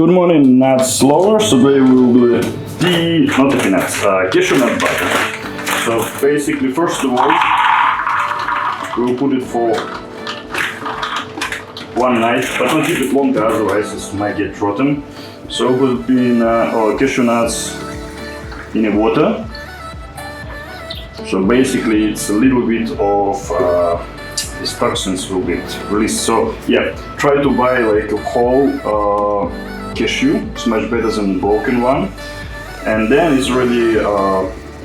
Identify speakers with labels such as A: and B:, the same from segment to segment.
A: Good morning, nuts lovers. Today we will do not the peanuts, cashew nut butter. So basically, first of all, we will put it for one night, but don't keep it longer, otherwise it might get rotten. So we'll put in our cashew nuts in a water. So basically, it's a little bit of these toxins will get released. So yeah, try to buy like a whole cashew. It's much better than broken one. And then it's already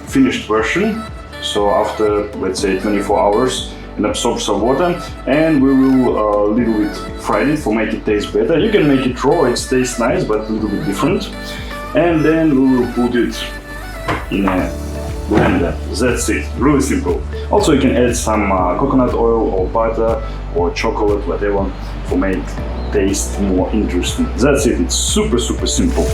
A: finished version. So after, let's say, 24 hours, it absorbs some water, and we will little bit fry it for make it taste better. You can make it raw, it tastes nice, but a little bit different. And then we will put it in a blender. That's it, really simple. Also, you can add some coconut oil or butter or chocolate, whatever, for make taste more interesting. That's it. It's super simple.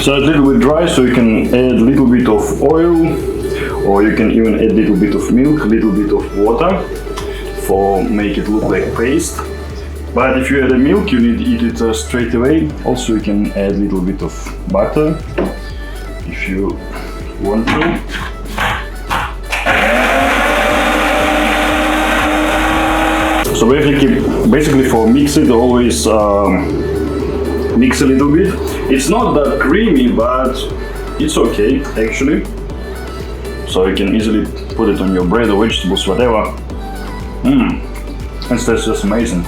A: So it's a little bit dry, so you can add a little bit of oil, or you can even add a little bit of milk, a little bit of water, for make it look like paste. But if you add the milk, you need to eat it straight away. Also, you can add a little bit of butter, if you want to. So basically for mix it, always mix a little bit. It's not that creamy, but it's okay actually. So you can easily put it on your bread or vegetables, whatever. And that's just amazing.